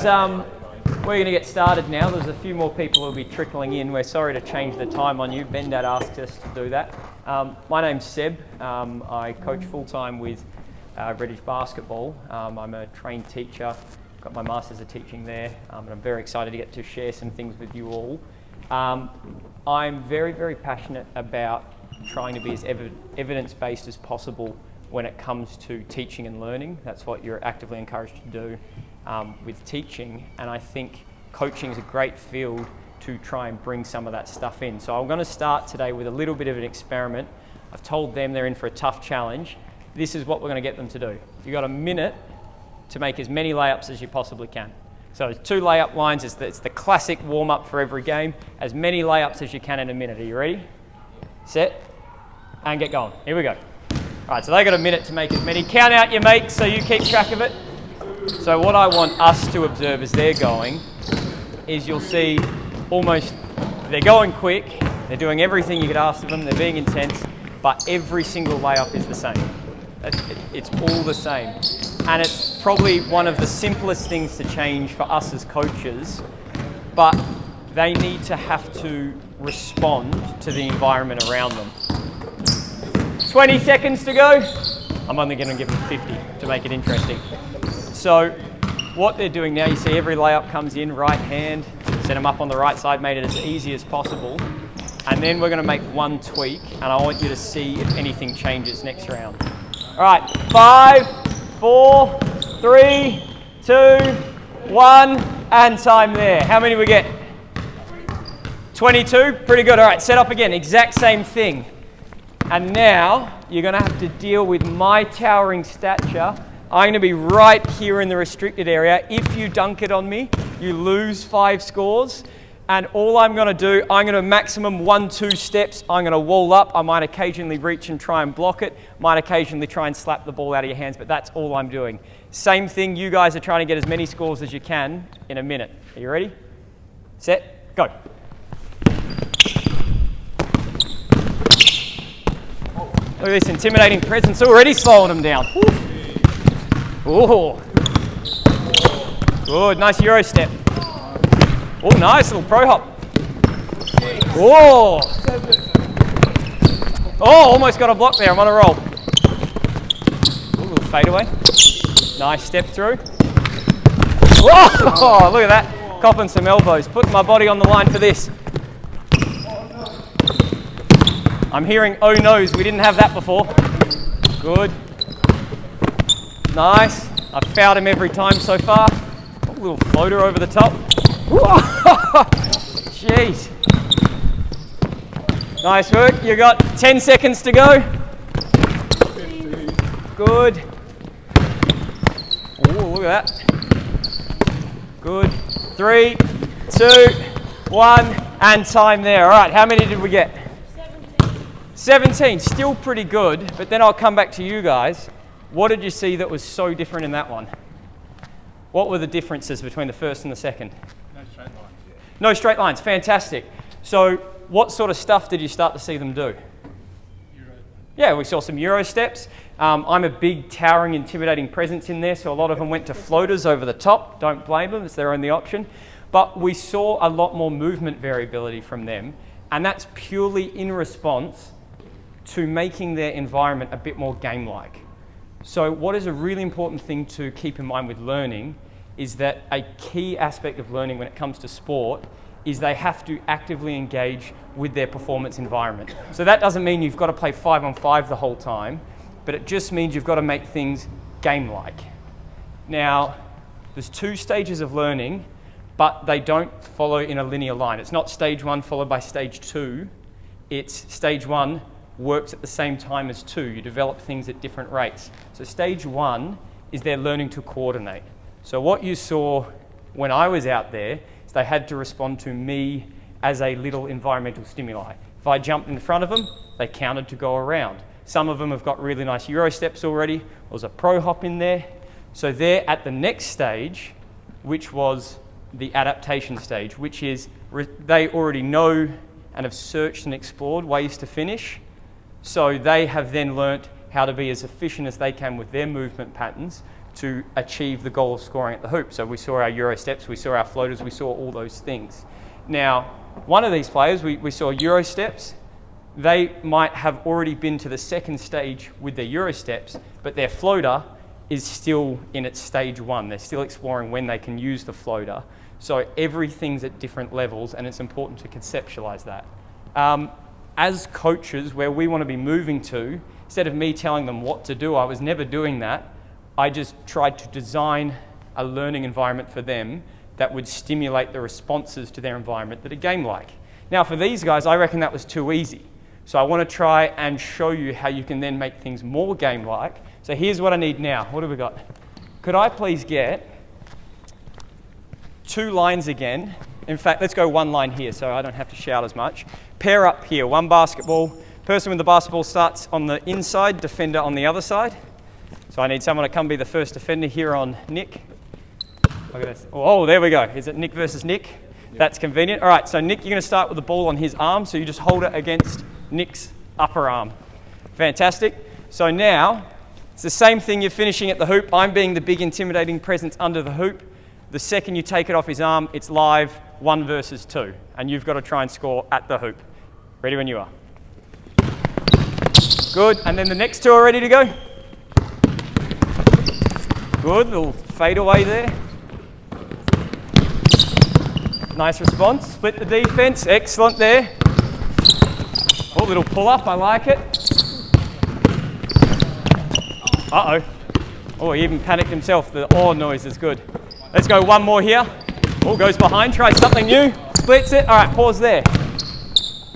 we're going to get started now. There's a few more people who will be trickling in. We're sorry to change the time on you. Ben Dad asked us to do that. My name's Seb. I coach full-time with British basketball. I'm a trained teacher. Got my Masters of Teaching there, and I'm very excited to get to share some things with you all. I'm very, very passionate about trying to be as evidence-based as possible when it comes to teaching and learning. That's what you're actively encouraged to do with teaching, and I think coaching is a great field to try and bring some of that stuff in. So I'm going to start today with a little bit of an experiment. I've told them they're in for a tough challenge. This is what we're going to get them to do. You've got a minute to make as many layups as you possibly can. So there's 2 layup lines. It's the classic warm-up for every game. As many layups as you can in a minute. Are you ready? Set, and get going. Here we go. All right, so they got a minute to make as many. Count out your makes so you keep track of it. So what I want us to observe as they're going is you'll see they're going quick, they're doing everything you could ask of them, they're being intense, but every single layup is the same. It's all the same. And it's probably one of the simplest things to change for us as coaches, but they need to have to respond to the environment around them. 20 seconds to go. I'm only going to give them 50 to make it interesting. So what they're doing now, you see every layup comes in, right hand, set them up on the right side, made it as easy as possible. And then we're going to make one tweak, and I want you to see if anything changes next round. All right, 5, 4, 3, 2, 1, and time there. How many we get? 22, pretty good. All right, set up again, exact same thing. And now you're going to have to deal with my towering stature. I'm going to be right here in the restricted area. If you dunk it on me, you lose 5 scores. And all I'm going to do, I'm going to maximum 1-2 steps. I'm going to wall up. I might occasionally reach and try and block it. Might occasionally try and slap the ball out of your hands, but that's all I'm doing. Same thing, you guys are trying to get as many scores as you can in a minute. Are you ready? Set, go. Look at this intimidating presence already slowing them down. Oh, good, nice Euro step. Oh, nice little pro hop. Oh, almost got a block there. I'm on a roll. Ooh, little fade away. Nice step through. Oh, look at that. Copping some elbows. Putting my body on the line for this. I'm hearing oh no's. We didn't have that before. Good. Nice. I've fouled him every time so far. A little floater over the top. Jeez. Nice work. You got 10 seconds to go. Good. Oh, look at that. Good. 3, 2, 1, and time there. All right, how many did we get? 17. Still pretty good, but then I'll come back to you guys. What did you see that was so different in that one? What were the differences between the first and the second? No straight lines yet. No straight lines, fantastic. So what sort of stuff did you start to see them do? Euro. Yeah, we saw some Euro steps. I'm a big, towering, intimidating presence in there, so a lot of them went to floaters over the top. Don't blame them, it's their only option. But we saw a lot more movement variability from them, and that's purely in response to making their environment a bit more game-like. So what is a really important thing to keep in mind with learning is that a key aspect of learning when it comes to sport is they have to actively engage with their performance environment. So that doesn't mean you've got to play 5-on-5 the whole time, but it just means you've got to make things game-like. Now, there's 2 stages of learning, but they don't follow in a linear line. It's not stage 1 followed by stage 2. It's stage 1 works at the same time as 2. You develop things at different rates. So stage 1 is they're learning to coordinate. So what you saw when I was out there is they had to respond to me as a little environmental stimuli. If I jumped in front of them, they counted to go around. Some of them have got really nice Euro steps already. There was a pro hop in there. So they're at the next stage, which was the adaptation stage, which is they already know and have searched and explored ways to finish. So they have then learnt how to be as efficient as they can with their movement patterns to achieve the goal of scoring at the hoop. So we saw our Euro steps, we saw our floaters, we saw all those things. Now, one of these players, we saw Euro steps. They might have already been to the second stage with their Euro steps, but their floater is still in its stage 1. They're still exploring when they can use the floater. So everything's at different levels, and it's important to conceptualize that. As coaches, where we want to be moving to, instead of me telling them what to do, I was never doing that. I just tried to design a learning environment for them that would stimulate the responses to their environment that are game-like. Now, for these guys, I reckon that was too easy. So I want to try and show you how you can then make things more game-like. So here's what I need now. What have we got? Could I please get 2 lines again? In fact, let's go 1 line here so I don't have to shout as much. Pair up here, 1 basketball. Person with the basketball starts on the inside, defender on the other side. So I need someone to come be the first defender here on Nick. Look at this. Oh, there we go. Is it Nick versus Nick? Yep. That's convenient. All right, so Nick, you're going to start with the ball on his arm, so you just hold it against Nick's upper arm. Fantastic. So now, it's the same thing. You're finishing at the hoop. I'm being the big intimidating presence under the hoop. The second you take it off his arm, it's live, 1 versus 2. And you've got to try and score at the hoop. Ready when you are. Good. And then the next 2 are ready to go. Good. Little fade away there. Nice response. Split the defense. Excellent there. Oh, little pull up. I like it. Uh-oh. Oh, he even panicked himself. The oh noise is good. Let's go 1 more here. Oh, goes behind. Try something new. Splits it. All right, pause there.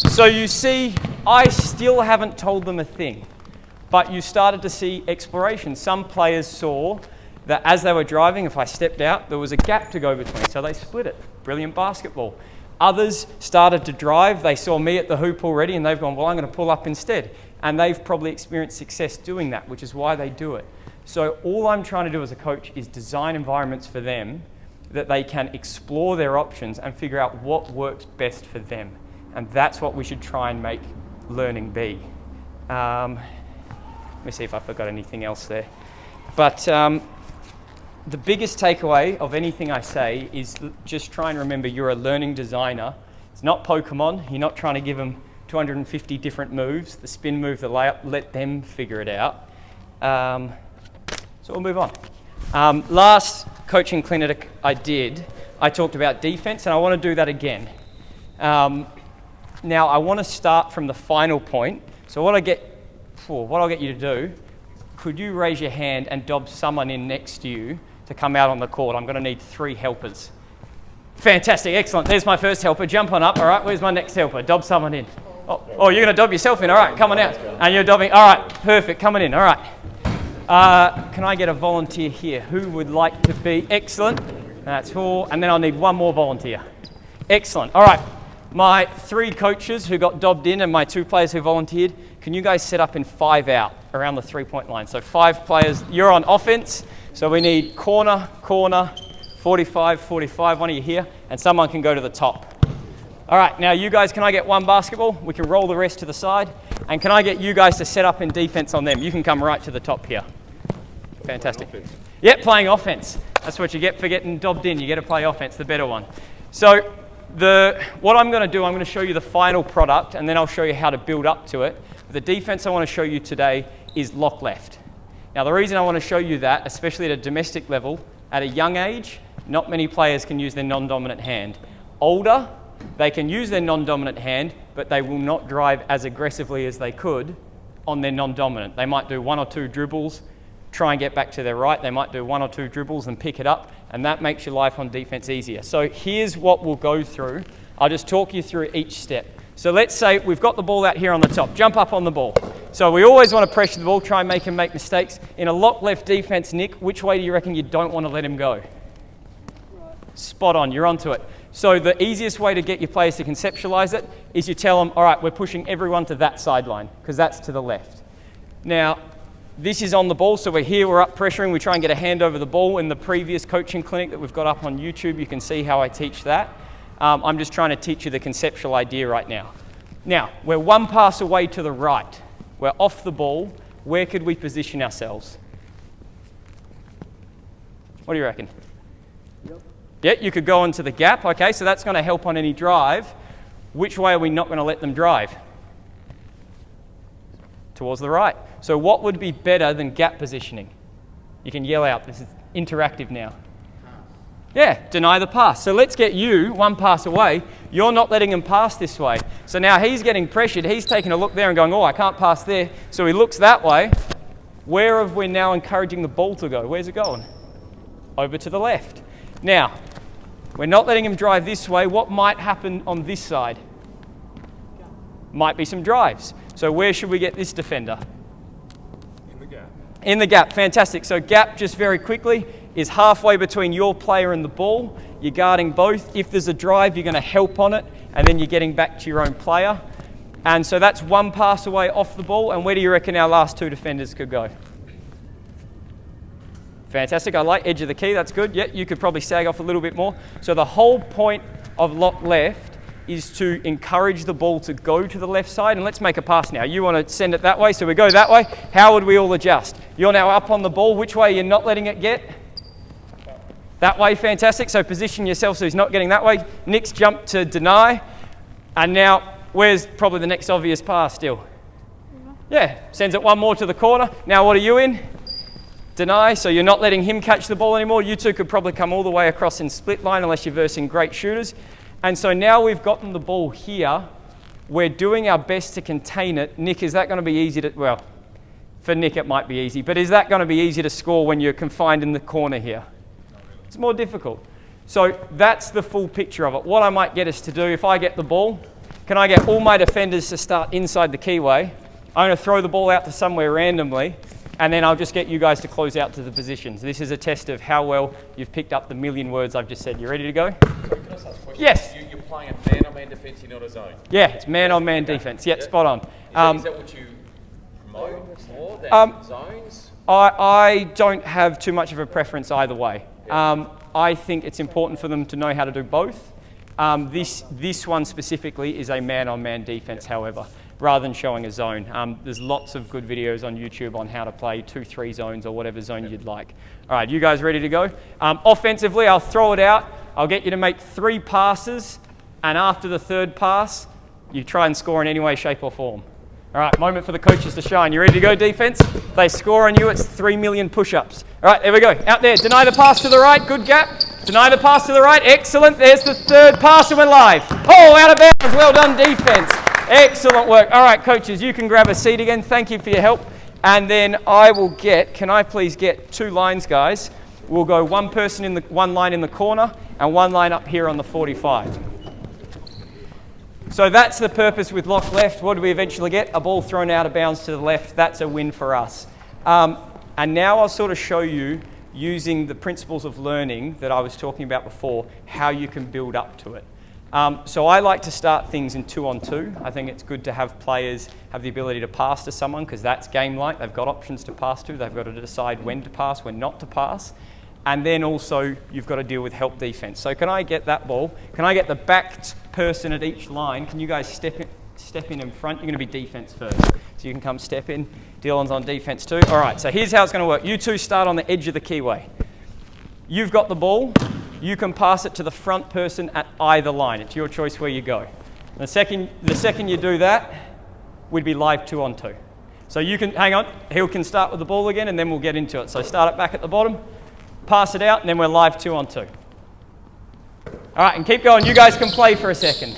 So you see, I still haven't told them a thing, but you started to see exploration. Some players saw that as they were driving, if I stepped out, there was a gap to go between, so they split it. Brilliant basketball. Others started to drive. They saw me at the hoop already, and they've gone, well, I'm going to pull up instead. And they've probably experienced success doing that, which is why they do it. So all I'm trying to do as a coach is design environments for them that they can explore their options and figure out what works best for them. And that's what we should try and make learning be. Let me see if I forgot anything else there. But the biggest takeaway of anything I say is just try and remember you're a learning designer. It's not Pokemon. You're not trying to give them 250 different moves. The spin move, the layup, let them figure it out. So we'll move on. Last coaching clinic I did, I talked about defense, and I want to do that again. Now, I want to start from the final point. So what I'll get you to do, could you raise your hand and dob someone in next to you to come out on the court? I'm going to need 3 helpers. Fantastic, excellent. There's my first helper. Jump on up. All right, where's my next helper? Dob someone in. Oh, you're going to dob yourself in. All right, come on out. And you're dobbing. All right, perfect. Coming in. All right. Can I get a volunteer here? Who would like to be? Excellent. That's 4. And then I'll need 1 more volunteer. Excellent. All right. My 3 coaches who got dobbed in and my 2 players who volunteered, can you guys set up in 5 out around the 3-point line? So 5 players, you're on offense. So we need corner, 45, 45, one of you here, and someone can go to the top. All right, now you guys, can I get 1 basketball? We can roll the rest to the side. And can I get you guys to set up in defense on them? You can come right to the top here. Fantastic. Yep, playing offense. That's what you get for getting dobbed in. You get to play offense, the better one. So what I'm going to do, I'm going to show you the final product, and then I'll show you how to build up to it. The defense I want to show you today is lock left. Now, the reason I want to show you that, especially at a domestic level, at a young age, not many players can use their non-dominant hand. Older, they can use their non-dominant hand, but they will not drive as aggressively as they could on their non-dominant. They might do 1 or 2 dribbles, try and get back to their right. They might do 1 or 2 dribbles and pick it up, and that makes your life on defense easier. So here's what we'll go through. I'll just talk you through each step. So let's say we've got the ball out here on the top. Jump up on the ball. So we always want to pressure the ball, try and make him make mistakes. In a lock left defense, Nick, which way do you reckon you don't want to let him go? Spot on, you're onto it. So the easiest way to get your players to conceptualize it is you tell them, all right, we're pushing everyone to that sideline because that's to the left. Now, this is on the ball, so we're here, we're up pressuring, we try and get a hand over the ball. In the previous coaching clinic that we've got up on YouTube, you can see how I teach that. I'm just trying to teach you the conceptual idea right now. Now, we're 1 pass away to the right. We're off the ball. Where could we position ourselves? What do you reckon? Yep. Yeah, you could go into the gap. Okay, so that's going to help on any drive. Which way are we not going to let them drive? Towards the right. So what would be better than gap positioning? You can yell out. This is interactive now. Yeah, deny the pass. So let's get you one pass away. You're not letting him pass this way. So now he's getting pressured. He's taking a look there and going, oh, I can't pass there. So he looks that way. Where have we now encouraging the ball to go? Where's it going? Over to the left. Now, we're not letting him drive this way. What might happen on this side? Might be some drives. So where should we get this defender? In the gap. In the gap, fantastic. So gap, just very quickly, is halfway between your player and the ball. You're guarding both. If there's a drive, you're going to help on it, and then you're getting back to your own player. And so that's one pass away off the ball. And where do you reckon our last two defenders could go? Fantastic. I like edge of the key. That's good. Yeah, you could probably sag off a little bit more. So the whole point of lock left is to encourage the ball to go to the left side. And let's make a pass now. You want to send it that way, so we go that way. How would we all adjust? You're now up on the ball. Which way are you not letting it get? That way, fantastic. So position yourself so he's not getting that way. Nick's jump to deny. And now, where's probably the next obvious pass still? Yeah, sends it one more to the corner. Now what are you in? Deny, so you're not letting him catch the ball anymore. You two could probably come all the way across in split line unless you're versing great shooters. And so now we've gotten the ball here. We're doing our best to contain it. Nick, is that going to be easy to, well, for Nick it might be easy, but is that going to be easy to score when you're confined in the corner here? It's more difficult. So that's the full picture of it. What I might get us to do, if I get the ball, can I get all my defenders to start inside the keyway? I'm going to throw the ball out to somewhere randomly, and then I'll just get you guys to close out to the positions. This is a test of how well you've picked up the million words I've just said. You ready to go? Can I ask a question? Yes. You're playing a man-on-man defence, you're not a zone. Yeah, it's man-on-man defence. Yeah, spot on. Is that what you promote more than zones? I don't have too much of a preference either way. I think it's important for them to know how to do both. This one specifically is a man-on-man defence, however, rather than showing a zone. There's lots of good videos on YouTube on how to play 2-3 zones or whatever zone you'd like. All right, you guys ready to go? Offensively, I'll throw it out. I'll get you to make 3 passes, and after the third pass, you try and score in any way, shape or form. All right, moment for the coaches to shine. You ready to go, defense? If they score on you, it's 3 million push-ups. All right, there we go. Out there, deny the pass to the right, good gap. Deny the pass to the right, excellent. There's the third pass and we're live. Oh, out of bounds, well done, defense. Excellent work. All right, coaches, you can grab a seat again. Thank you for your help. And then I will get, can I please get 2 lines, guys? We'll go one person in the one line in the corner and one line up here on the 45. So that's the purpose with lock left. What do we eventually get? A ball thrown out of bounds to the left. That's a win for us. And now I'll sort of show you, using the principles of learning that I was talking about before, how you can build up to it. So I like to start things in 2-on-2. I think it's good to have players have the ability to pass to someone because that's game-like. They've got options to pass to. They've got to decide when to pass, when not to pass. And then also you've got to deal with help defense. So can I get that ball? Can I get the backed person at each line? Can you guys step in front? You're going to be defense first. So you can come step in. Dylan's on defense too. All right, so here's how it's going to work. You two start on the edge of the keyway. You've got the ball. You can pass it to the front person at either line. It's your choice where you go. The second you do that, we'd be live 2-on-2. So you can, hang on, he can start with the ball again and then we'll get into it. So start it back at the bottom, pass it out, and then we're live 2-on-2. All right, and keep going. You guys can play for a second.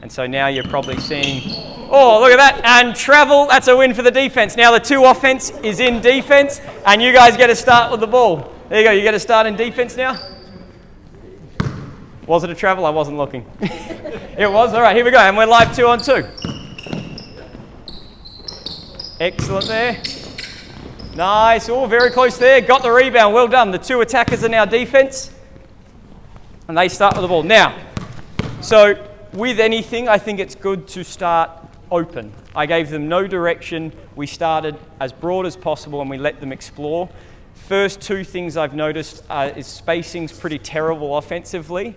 And so now you're probably seeing, oh, look at that, and travel, that's a win for the defense. Now the 2 offense is in defense, and you guys get to start with the ball. There you go, you get to start in defense now. Was it a travel? I wasn't looking. It was, all right, here we go, and we're live 2-on-2. Excellent there. Nice, oh, very close there. Got the rebound, well done. The 2 attackers are now defense, and they start with the ball. Now, so with anything, I think it's good to start open. I gave them no direction. We started as broad as possible and we let them explore. First 2 things I've noticed is spacing's pretty terrible offensively.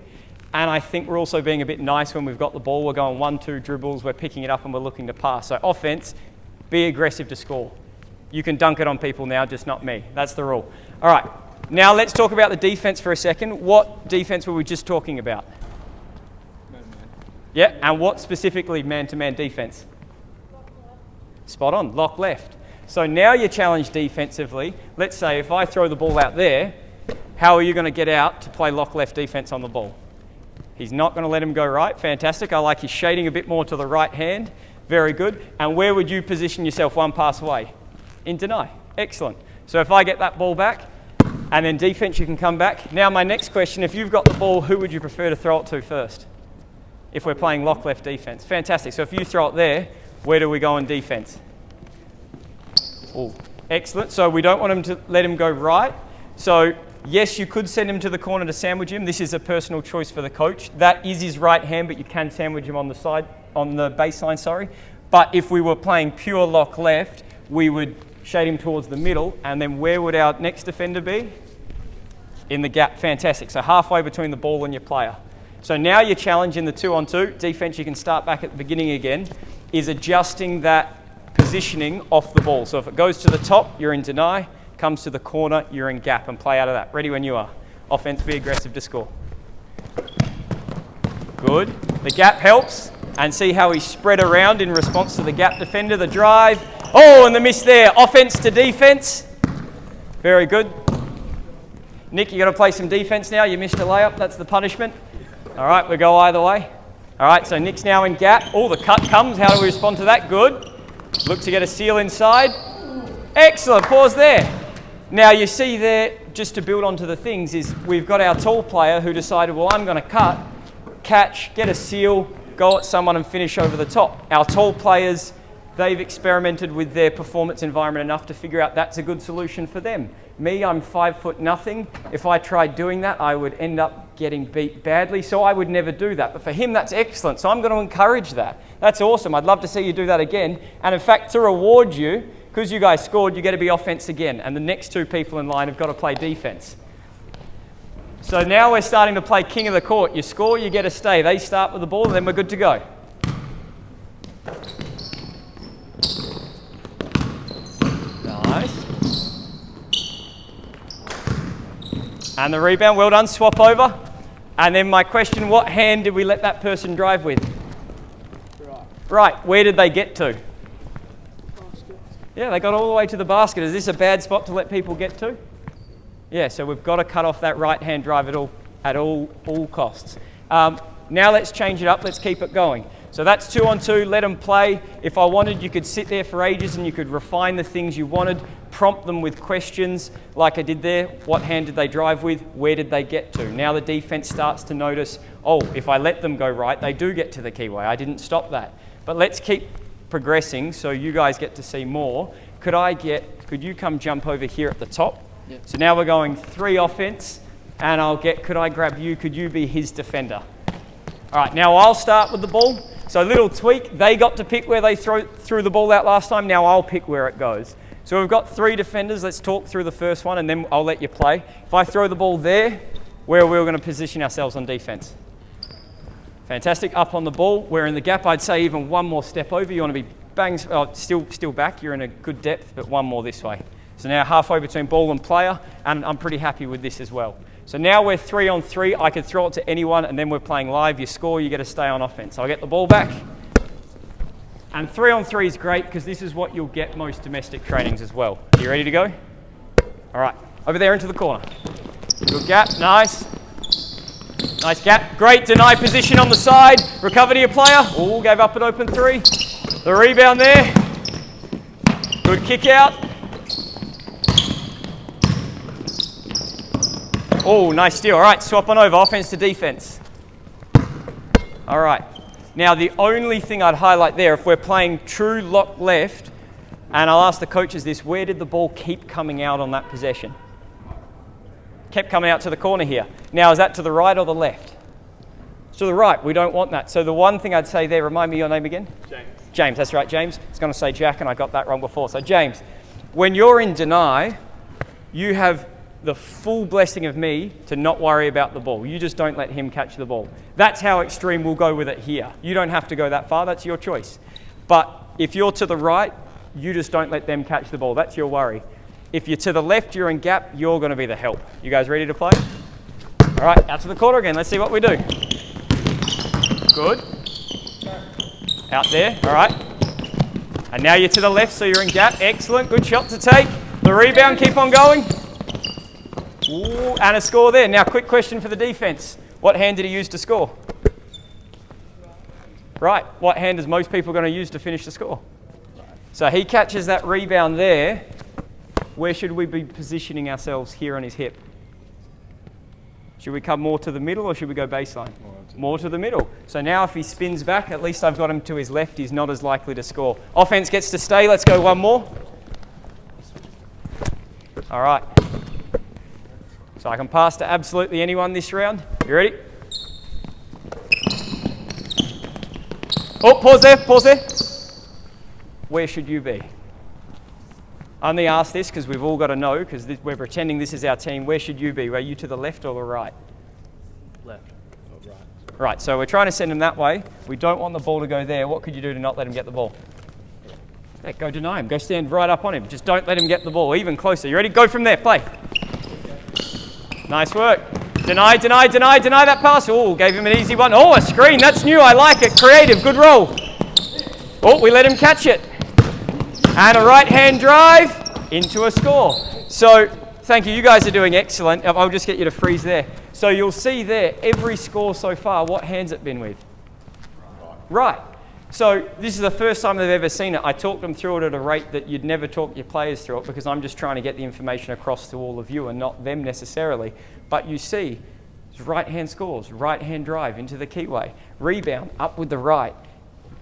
And I think we're also being a bit nice when we've got the ball. We're going 1-2 dribbles, we're picking it up and we're looking to pass. So offense, Be aggressive to score. You can dunk it on people now, just not me. That's the rule. All right, now let's talk about the defense for a second. What defense were we just talking about? Man-to-man. Yeah, and what specifically man-to-man defense? Spot on, lock left. So now you're challenged defensively. Let's say if I throw the ball out there, how are you going to get out to play lock left defense on the ball? He's not going to let him go right. Fantastic. I like his shading a bit more to the right hand. Very good. And where would you position yourself one pass away? In deny. Excellent. So if I get that ball back, and then defense, you can come back. Now my next question, if you've got the ball, who would you prefer to throw it to first? If we're playing lock left defense. Fantastic. So if you throw it there, where do we go on defense? Oh, excellent. So we don't want him to let him go right. So yes, you could send him to the corner to sandwich him. This is a personal choice for the coach. That is his right hand, but you can sandwich him on the side, on the baseline, sorry. But if we were playing pure lock left, we would shade him towards the middle, and then where would our next defender be? In the gap. Fantastic. So halfway between the ball and your player. So now your challenge in the 2-on-2, defense, you can start back at the beginning again, is adjusting that positioning off the ball. So if it goes to the top, you're in deny. Comes to the corner, you're in gap, and play out of that. Ready when you are. Offense, be aggressive to score. Good. The gap helps, and see how he's spread around in response to the gap defender, the drive. Oh, and the miss there. Offense to defense. Very good. Nick, you got to play some defense now. You missed a layup. That's the punishment. All right, we go either way. All right, so Nick's now in gap. Oh, the cut comes. How do we respond to that? Good. Look to get a seal inside. Excellent. Pause there. Now, you see there, just to build onto the things, is we've got our tall player who decided, well, I'm going to cut, catch, get a seal, go at someone and finish over the top. Our tall players, they've experimented with their performance environment enough to figure out that's a good solution for them. Me, I'm 5'0". If I tried doing that, I would end up getting beat badly, so I would never do that. But for him, that's excellent, so I'm going to encourage that. That's awesome. I'd love to see you do that again. And in fact, to reward you, because you guys scored, you get to be offense again, and the next two people in line have got to play defense. So now we're starting to play king of the court. You score, you get a stay. They start with the ball, and then we're good to go. Nice. And the rebound, well done, swap over. And then my question, what hand did we let that person drive with? Right, where did they get to? Yeah, they got all the way to the basket. Is this a bad spot to let people get to? Yeah, so we've got to cut off that right-hand drive at all costs. Now let's change it up. Let's keep it going. So that's 2-on-2. Let them play. If I wanted, you could sit there for ages and you could refine the things you wanted, prompt them with questions like I did there. What hand did they drive with? Where did they get to? Now the defense starts to notice, oh, if I let them go right, they do get to the keyway. I didn't stop that. But let's keep progressing so you guys get to see more. Could you come jump over here at the top? Yep. So now we're going 3 offense, and could I grab you? Could you be his defender? All right, now I'll start with the ball. So little tweak, they got to pick where they threw the ball out last time. Now I'll pick where it goes. So we've got 3 defenders. Let's talk through the first one, and then I'll let you play. If I throw the ball there, where are we going to position ourselves on defense? Fantastic. Up on the ball. We're in the gap. I'd say even one more step over. You want to be still back. You're in a good depth, but one more this way. So now halfway between ball and player, and I'm pretty happy with this as well. So now we're 3-on-3. I could throw it to anyone, and then we're playing live. You score, you get to stay on offense. I'll get the ball back. And 3-on-3 is great because this is what you'll get most domestic trainings as well. Are you ready to go? All right, over there into the corner. Good gap, nice. Nice gap. Great deny position on the side. Recover to your player. Oh, gave up an open 3. The rebound there. Good kick out. Oh, nice steal. All right, swap on over. Offense to defense. All right. Now, the only thing I'd highlight there, if we're playing true lock left, and I'll ask the coaches this, where did the ball keep coming out on that possession? Kept coming out to the corner here. Now, is that to the right or the left? It's to the right. We don't want that. So the one thing I'd say there, remind me your name again? James. James, that's right, James. I was going to say Jack, and I got that wrong before. So James, when you're in deny, you have the full blessing of me to not worry about the ball. You just don't let him catch the ball. That's how extreme we'll go with it here. You don't have to go that far. That's your choice. But if you're to the right, You just don't let them catch the ball. That's your worry. If you're to the left, you're in gap, you're going to be the help. You guys ready to play? All right, out to the corner again. Let's see what we do. Good. Out there, all right. And now you're to the left, so you're in gap. Excellent, good shot to take. The rebound, keep on going. Ooh, and a score there. Now, quick question for the defense. What hand did he use to score? Right, what hand is most people going to use to finish the score? So he catches that rebound there. Where should we be positioning ourselves here on his hip? Should we come more to the middle or should we go baseline? More to the middle. So now if he spins back, at least I've got him to his left. He's not as likely to score. Offense gets to stay. Let's go one more. All right. So I can pass to absolutely anyone this round. You ready? Oh, pause there, pause there. Where should you be? I only ask this because we've all got to know, because we're pretending this is our team. Where should you be? Are you to the left or the right? Left or right. Right, so we're trying to send him that way. We don't want the ball to go there. What could you do to not let him get the ball? Yeah, go deny him. Go stand right up on him. Just don't let him get the ball. Even closer. You ready? Go from there. Play. Nice work. Deny, deny, deny, deny that pass. Oh, gave him an easy one. Oh, a screen. That's new. I like it. Creative. Good roll. Oh, we let him catch it. And a right-hand drive into a score. So, thank you. You guys are doing excellent. I'll just get you to freeze there. So you'll see there, every score so far, what hand's it been with? Right. So this is the first time they've ever seen it. I talked them through it at a rate that you'd never talk your players through it because I'm just trying to get the information across to all of you and not them necessarily. But you see, right-hand scores, right-hand drive into the keyway, rebound, up with the right.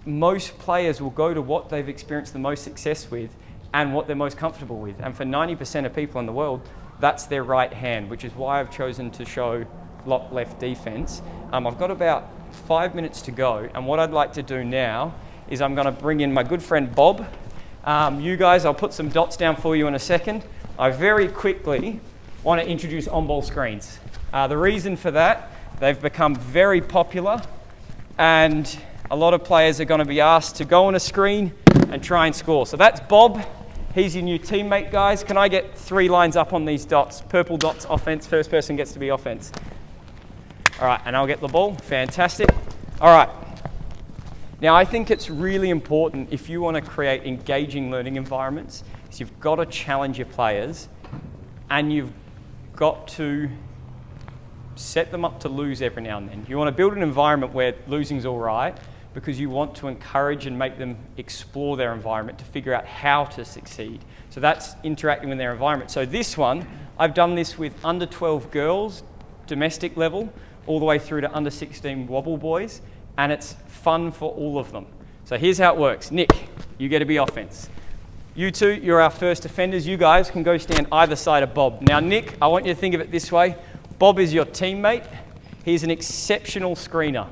Most players will go to what they've experienced the most success with and what they're most comfortable with. And for 90% of people in the world, that's their right hand, which is why I've chosen to show lock left defense. I've got about 5 minutes to go, and what I'd like to do now is I'm going to bring in my good friend Bob. You guys, I'll put some dots down for you in a second. I very quickly want to introduce on-ball screens. The reason for that, they've become very popular, and a lot of players are going to be asked to go on a screen and try and score. So that's Bob. He's your new teammate, guys. Can I get 3 lines up on these dots? Purple dots, offense. First person gets to be offense. All right, and I'll get the ball. Fantastic. All right. Now, I think it's really important if you want to create engaging learning environments, is you've got to challenge your players and you've got to set them up to lose every now and then. You want to build an environment where losing's all right because you want to encourage and make them explore their environment to figure out how to succeed. So that's interacting with their environment. So this one, I've done this with under 12 girls, domestic level, all the way through to under 16 wobble boys, and it's fun for all of them. So here's how it works. Nick, you get to be offense. You two, you're our first defenders. You guys can go stand either side of Bob. Now, Nick, I want you to think of it this way. Bob is your teammate. He's an exceptional screener.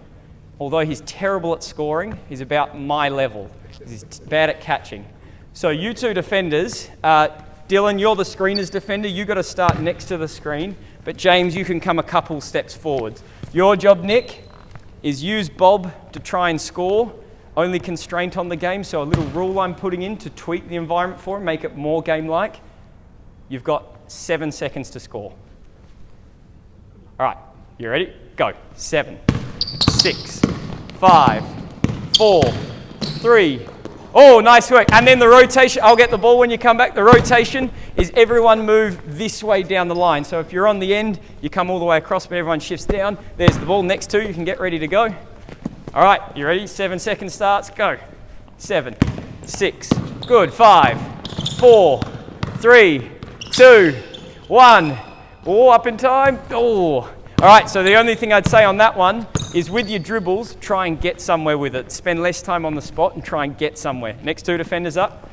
Although he's terrible at scoring, he's about my level. He's bad at catching. So you two defenders, Dylan, you're the screener's defender. You've got to start next to the screen. But James, you can come a couple steps forward. Your job, Nick, is use Bob to try and score. Only constraint on the game, so a little rule I'm putting in to tweak the environment for him, make it more game-like. You've got 7 seconds to score. All right, you ready? Go. 7, 6, 5, 4, 3. Oh, nice work. And then the rotation, I'll get the ball when you come back. The rotation is everyone move this way down the line. So if you're on the end, you come all the way across, but everyone shifts down. There's the ball next to you. You can get ready to go. All right, you ready? 7 seconds starts. Go. 7, 6. Good. 5, 4, 3, 2, 1. Oh, up in time. Oh. All right, so the only thing I'd say on that one is with your dribbles, try and get somewhere with it. Spend less time on the spot and try and get somewhere. Next 2 defenders up.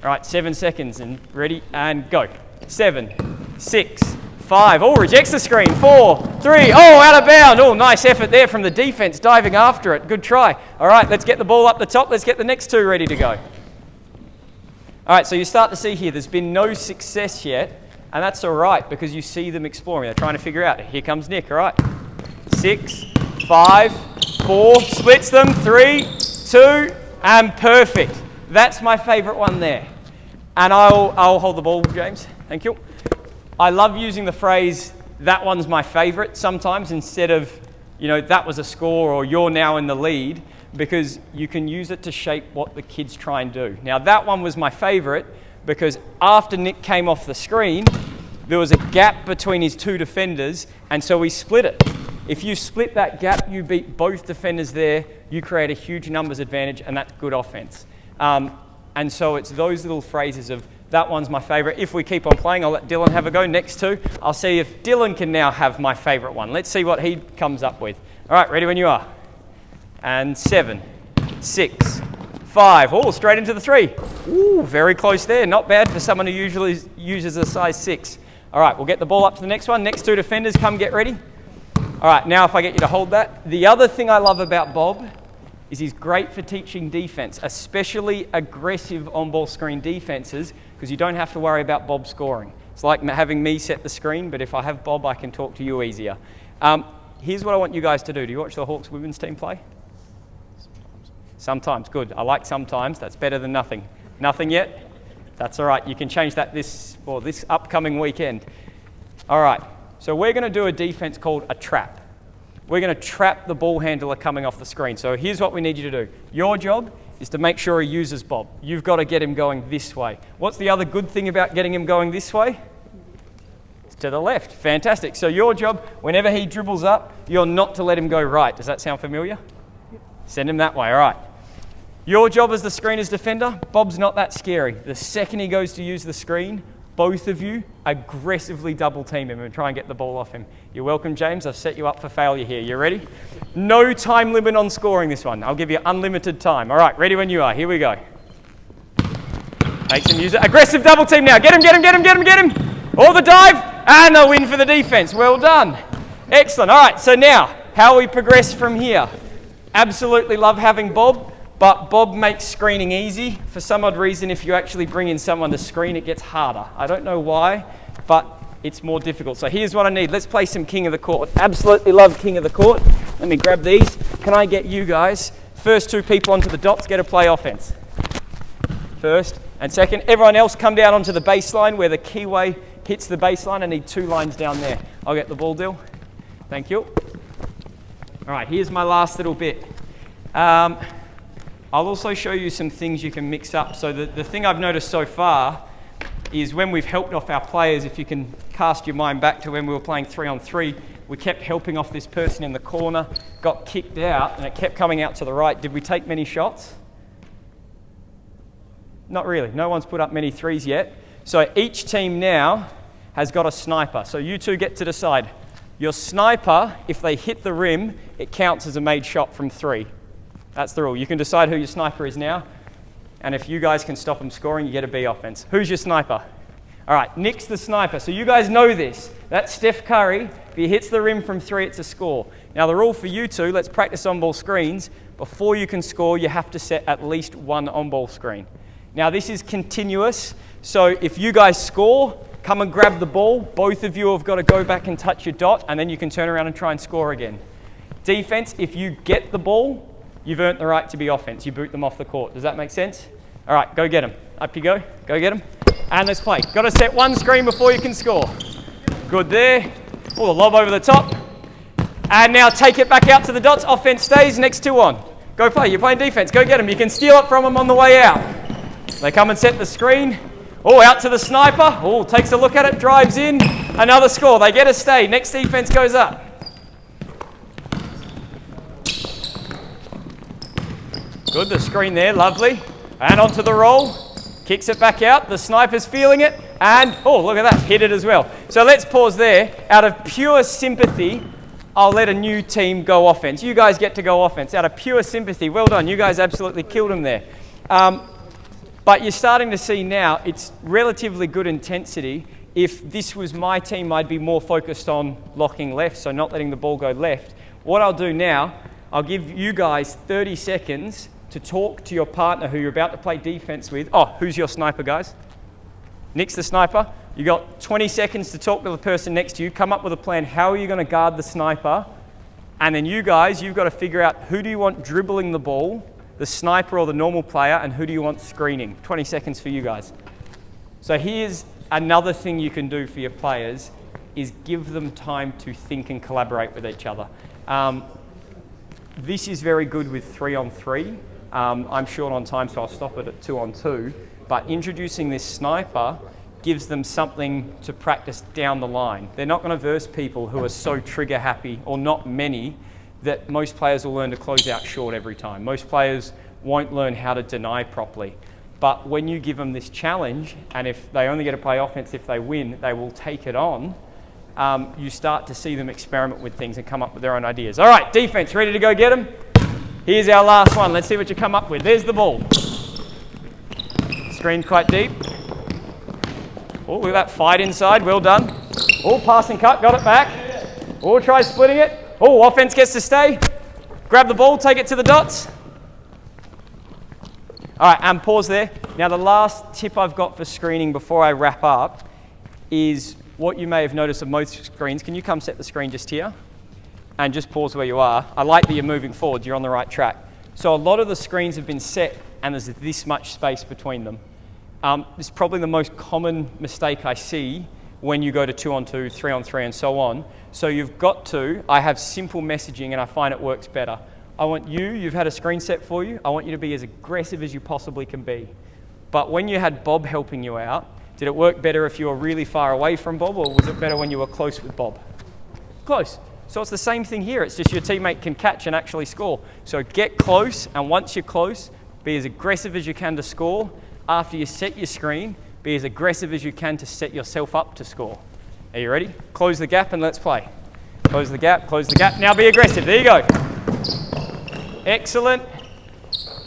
All right, 7 seconds and ready and go. 7, 6, 5. Oh, rejects the screen. 4, 3. Oh, out of bound. Oh, nice effort there from the defense, diving after it. Good try. All right, let's get the ball up the top. Let's get the next 2 ready to go. All right, so you start to see here, there's been no success yet. And that's all right because you see them exploring. They're trying to figure out. Here comes Nick, all right? 6, 5, 4, splits them, 3, 2, and perfect. That's my favorite one there. And I'll hold the ball, James. Thank you. I love using the phrase, that one's my favorite sometimes, instead of, that was a score or you're now in the lead, because you can use it to shape what the kids try and do. Now, that one was my favorite because after Nick came off the screen, there was a gap between his two defenders, and so we split it. If you split that gap, you beat both defenders there, you create a huge numbers advantage, and that's good offense. And so it's those little phrases of, that one's my favorite. If we keep on playing, I'll let Dylan have a go. Next two, I'll see if Dylan can now have my favorite one. Let's see what he comes up with. All right, ready when you are. And 7, 6, 5. Oh, straight into the 3. Ooh, very close there. Not bad for someone who usually uses a size 6. All right, we'll get the ball up to the next one. Next two defenders, come get ready. All right, now if I get you to hold that. The other thing I love about Bob is he's great for teaching defense, especially aggressive on-ball screen defenses, because you don't have to worry about Bob scoring. It's like having me set the screen, but if I have Bob, I can talk to you easier. Here's what I want you guys to do. Do you watch the Hawks women's team play? Sometimes. Good. I like sometimes. That's better than nothing. Nothing yet? That's all right. You can change that this upcoming weekend. All right. So we're going to do a defense called a trap. We're going to trap the ball handler coming off the screen. So here's what we need you to do. Your job is to make sure he uses Bob. You've got to get him going this way. What's the other good thing about getting him going this way? It's to the left. Fantastic. So your job, whenever he dribbles up, you're not to let him go right. Does that sound familiar? Send him that way. All right. Your job as the screener's defender, Bob's not that scary. The second he goes to use the screen, both of you aggressively double team him and try and get the ball off him. You're welcome, James. I've set you up for failure here. You ready? No time limit on scoring this one. I'll give you unlimited time. All right, ready when you are. Here we go. Make some use it. Aggressive double team now. Get him, get him, get him, get him, get him. All the dive, and a win for the defense. Well done. Excellent. All right, so now, how we progress from here. Absolutely love having Bob. But Bob makes screening easy. For some odd reason, if you actually bring in someone to screen, it gets harder. I don't know why, but it's more difficult. So here's what I need. Let's play some King of the Court. Absolutely love King of the Court. Let me grab these. Can I get you guys, first two people onto the dots, get to play offense? First and second. Everyone else come down onto the baseline where the keyway hits the baseline. I need 2 lines down there. I'll get the ball, Dill. Thank you. All right, here's my last little bit. I'll also show you some things you can mix up. So the thing I've noticed so far is when we've helped off our players, if you can cast your mind back to when we were playing 3-on-3, we kept helping off this person in the corner, got kicked out, and it kept coming out to the right. Did we take many shots? Not really. No one's put up many threes yet. So each team now has got a sniper. So you two get to decide. Your sniper, if they hit the rim, it counts as a made shot from 3. That's the rule. You can decide who your sniper is now. And if you guys can stop them scoring, you get a B offense. Who's your sniper? All right, Nick's the sniper. So you guys know this. That's Steph Curry. If he hits the rim from 3, it's a score. Now the rule for you two, let's practice on-ball screens. Before you can score, you have to set at least 1 on-ball screen. Now this is continuous. So if you guys score, come and grab the ball. Both of you have got to go back and touch your dot, and then you can turn around and try and score again. Defense, if you get the ball, you've earned the right to be offense. You boot them off the court. Does that make sense? All right, go get them. Up you go. Go get them. And let's play. Got to set 1 screen before you can score. Good there. Oh, the lob over the top. And now take it back out to the dots. Offense stays. Next 2 on. Go play. You're playing defense. Go get them. You can steal it from them on the way out. They come and set the screen. Oh, out to the sniper. Oh, takes a look at it. Drives in. Another score. They get a stay. Next defense goes up. Good, the screen there, lovely. And onto the roll, kicks it back out, the sniper's feeling it, and, oh, look at that, hit it as well. So let's pause there. Out of pure sympathy, I'll let a new team go offense. You guys get to go offense. Out of pure sympathy, well done, you guys absolutely killed them there. But you're starting to see now, it's relatively good intensity. If this was my team, I'd be more focused on locking left, so not letting the ball go left. What I'll do now, I'll give you guys 30 seconds to talk to your partner who you're about to play defense with. Oh, who's your sniper, guys? Nick's the sniper. You got 20 seconds to talk to the person next to you. Come up with a plan. How are you going to guard the sniper? And then you guys, you've got to figure out who do you want dribbling the ball the sniper or the normal player, and who do you want screening? 20 seconds for you guys. So here's another thing you can do for your players is give them time to think and collaborate with each other. This is very good with 3-on-3. I'm short on time, so I'll stop it at 2-on-2. But introducing this sniper gives them something to practice down the line. They're not going to verse people who are so trigger happy, or not many, that most players will learn to close out short every time. Most players won't learn how to deny properly. But when you give them this challenge, and if they only get to play offense if they win, they will take it on, you start to see them experiment with things and come up with their own ideas. All right, defense, ready to go get them? Here's our last one. Let's see what you come up with. There's the ball. Screen quite deep. Oh, look at that fight inside. Well done. Oh, pass and cut. Got it back. Oh, try splitting it. Oh, offense gets to stay. Grab the ball. Take it to the dots. All right, pause there. Now, the last tip I've got for screening before I wrap up is what you may have noticed of most screens. Can you come set the screen just here? And just pause where you are. I like that you're moving forward. You're on the right track. So a lot of the screens have been set, and there's this much space between them. This is probably the most common mistake I see when you go to 2-on-2, 3-on-3, and so on. So you've got to, I have simple messaging, and I find it works better. I want you've had a screen set for you. I want you to be as aggressive as you possibly can be. But when you had Bob helping you out, did it work better if you were really far away from Bob, or was it better when you were close with Bob? Close. So it's the same thing here. It's just your teammate can catch and actually score. So get close, and once you're close, be as aggressive as you can to score. After you set your screen, be as aggressive as you can to set yourself up to score. Are you ready? Close the gap and let's play. Close the gap, close the gap. Now be aggressive. There you go. Excellent.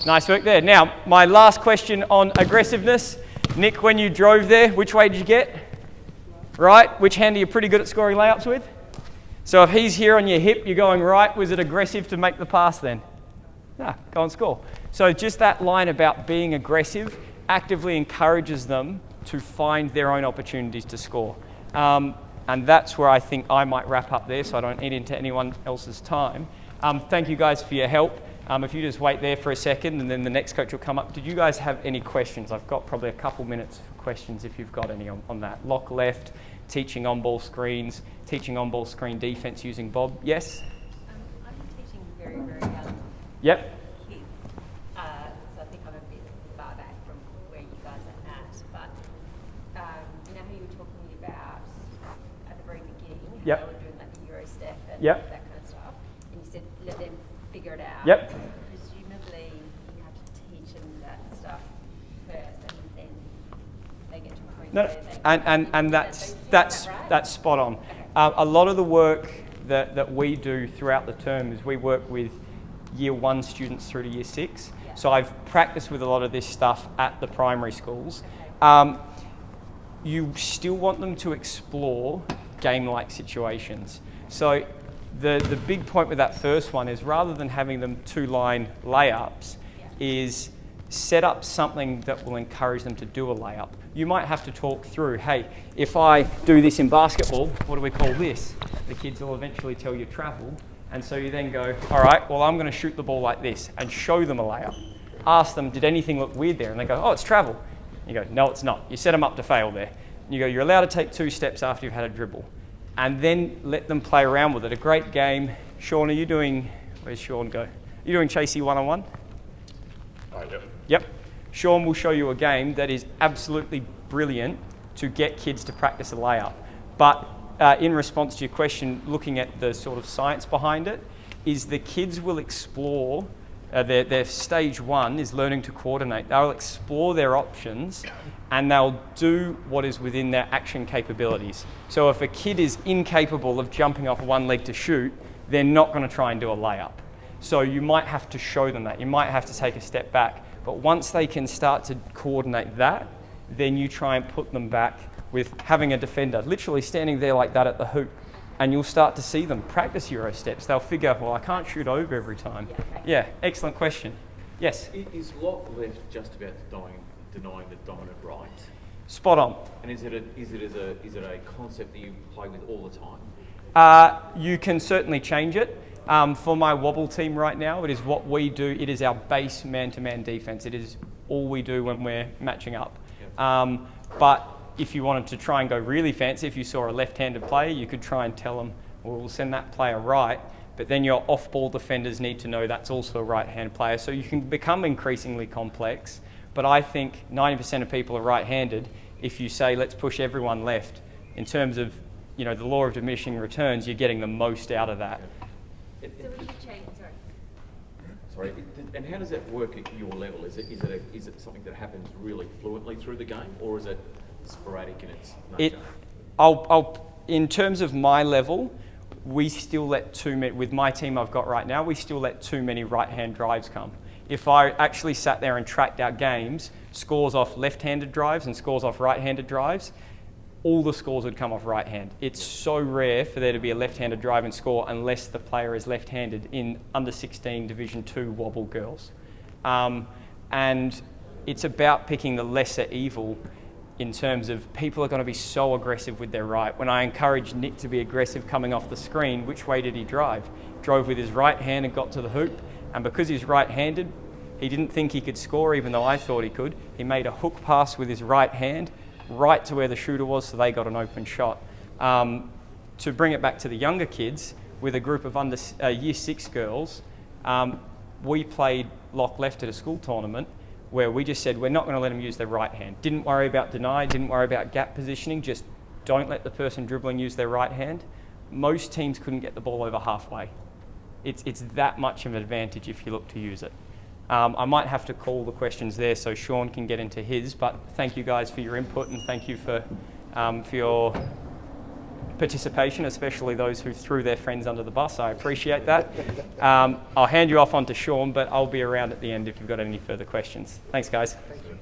Nice work there. Now, my last question on aggressiveness. Nick, when you drove there, which way did you get? Right. Which hand are you pretty good at scoring layups with? So if he's here on your hip, you're going right. Was it aggressive to make the pass then? No, go and score. So just that line about being aggressive actively encourages them to find their own opportunities to score. And that's where I think I might wrap up there so I don't eat into anyone else's time. Thank you guys for your help. If you just wait there for a second and then the next coach will come up. Did you guys have any questions? I've got probably a couple minutes for questions if you've got any on that. Lock left, teaching on-ball screens, teaching on-ball screen defense using Bob. Yes? I'm teaching very, very young Yep. kids, so I think I'm a bit far back from where you guys are at. But you know how you were talking about at the very beginning, how Yep. they were doing like the Euro step and Yep. that kind of stuff, and you said let them figure it out. Yep. Presumably you have to teach them that stuff first, and then they get to a point No, where they and that's right? spot on. A lot of the work that we do throughout the term is we work with year 1 students through to year 6. Yeah. So I've practiced with a lot of this stuff at the primary schools. You still want them to explore game-like situations. So the big point with that first one is rather than having them 2-line layups, is set up something that will encourage them to do a layup. You might have to talk through, hey, if I do this in basketball, what do we call this? The kids will eventually tell you travel. And so you then go, all right, well, I'm going to shoot the ball like this and show them a layup. Ask them, did anything look weird there? And they go, oh, it's travel. You go, no, it's not. You set them up to fail there. And you go, you're allowed to take 2 steps after you've had a dribble. And then let them play around with it. A great game. Sean, are you doing, where's Sean go? Are you doing Chasey 1-on-1? Yep. Sean will show you a game that is absolutely brilliant to get kids to practice a layup. But in response to your question, looking at the sort of science behind it, is the kids will explore, their stage 1 is learning to coordinate. They'll explore their options and they'll do what is within their action capabilities. So if a kid is incapable of jumping off one leg to shoot, they're not going to try and do a layup. So you might have to show them that. You might have to take a step back. But once they can start to coordinate that, then you try and put them back with having a defender literally standing there like that at the hoop. And you'll start to see them practice Euro steps. They'll figure, well, I can't shoot over every time. Yeah, excellent question. Yes? Is lock left just about denying the dominant right? Spot on. And is it a concept that you play with all the time? You can certainly change it. For my wobble team right now, it is what we do. It is our base man-to-man defense. It is all we do when we're matching up. But if you wanted to try and go really fancy, if you saw a left-handed player, you could try and tell them, well, we'll send that player right. But then your off-ball defenders need to know that's also a right-hand player. So you can become increasingly complex. But I think 90% of people are right-handed. If you say, let's push everyone left, in terms of, you know, the law of diminishing returns, you're getting the most out of that. So we could change, sorry. Sorry, and how does that work at your level? Is it something that happens really fluently through the game, or is it sporadic in its nature? In terms of my level, we still let too many, with my team I've got right now, we still let too many right-hand drives come. If I actually sat there and tracked our games, scores off left-handed drives and scores off right-handed drives, all the scores would come off right hand. It's so rare for there to be a left-handed drive and score unless the player is left-handed in under 16 Division 2 wobble girls. And it's about picking the lesser evil in terms of people are going to be so aggressive with their right. When I encouraged Nick to be aggressive coming off the screen, which way did he drive? Drove with his right hand and got to the hoop. And because he's right-handed, he didn't think he could score even though I thought he could. He made a hook pass with his right hand right to where the shooter was, so they got an open shot. To bring it back to the younger kids, with a group of Year 6 girls, we played lock left at a school tournament where we just said, we're not going to let them use their right hand. Didn't worry about deny, didn't worry about gap positioning, just don't let the person dribbling use their right hand. Most teams couldn't get the ball over halfway. It's that much of an advantage if you look to use it. I might have to call the questions there so Sean can get into his, but thank you guys for your input and thank you for your participation, especially those who threw their friends under the bus. I appreciate that. I'll hand you off onto Sean, but I'll be around at the end if you've got any further questions. Thanks, guys. Thank you.